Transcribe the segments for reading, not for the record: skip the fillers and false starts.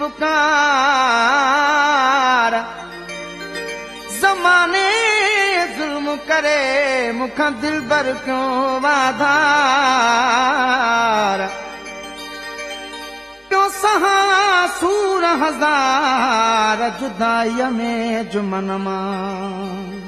पुकार ज़माने ज़ुल्म करे मुखां दिलबर क्यों वाधार क्यों सहा सूर हजार जुदाईअ में जुमन मां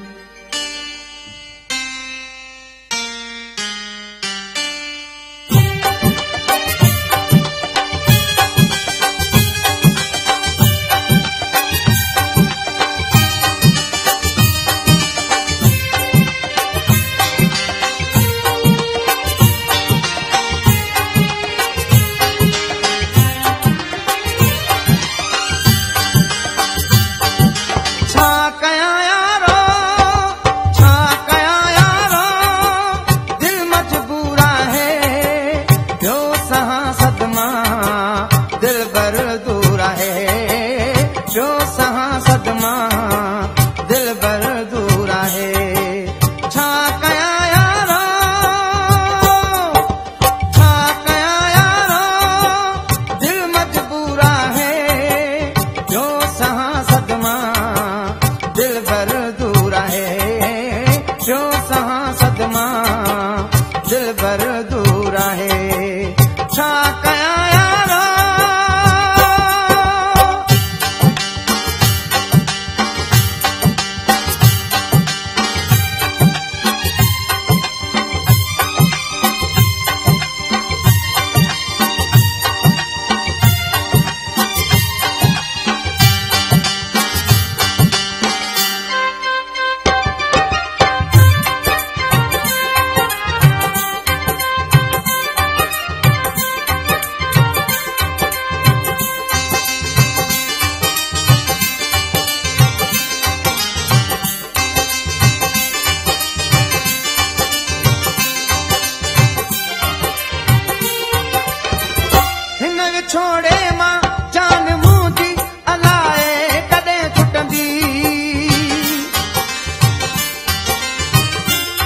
छोड़े मां जान मुंहिंजी अलाए कॾहिं छुटंदी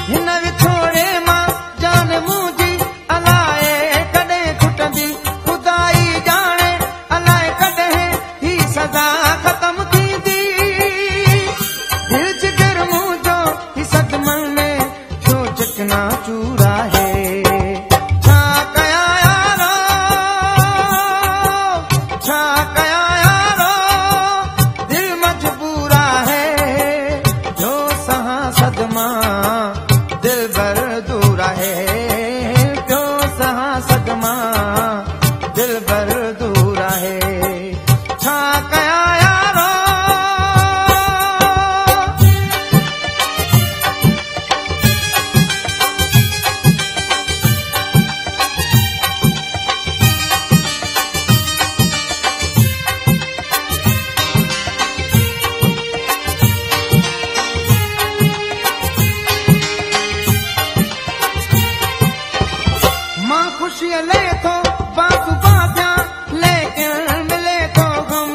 हिन विछोड़े मां जान मुंहिंजी अलाए कॾहिं छुटंदी खुदाई ॼाणे अलाए कॾहिं ही सज़ा ख़तम थींदी दिल जिगर मुंहिंजो ही सदमनि में छो चिकना चूर आहे ले तो बासु बाजा लेकिन मिले तो गम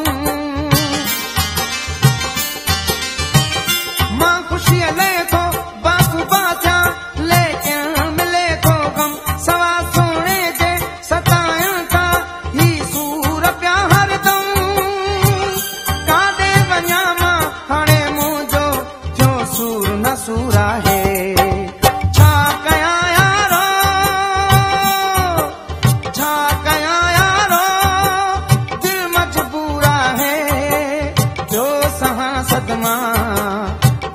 मां खुशी ले तो बासु बाजा लेकिन मिले तो गम सवा सोने जे सतायन का ही सूर पिया हरदम काॾे वञा मां हाणे मुंहिंजो जो सूर न सूर आहे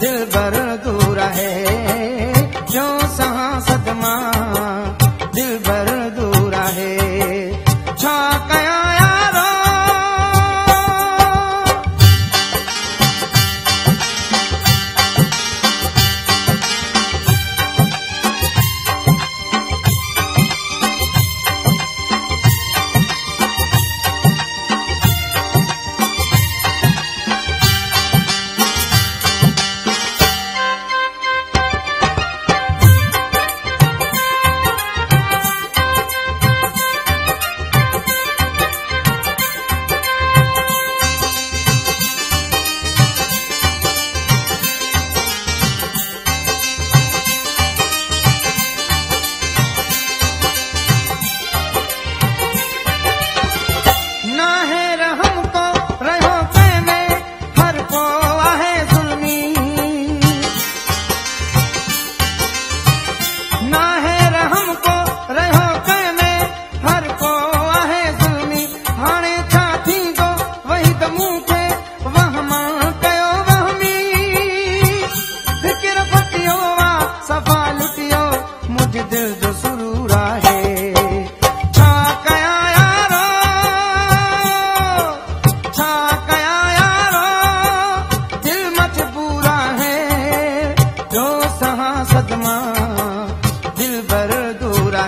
दिलबर दूर है जो सहा सदमा दिलबर दूर है छा कया यारो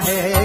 आहे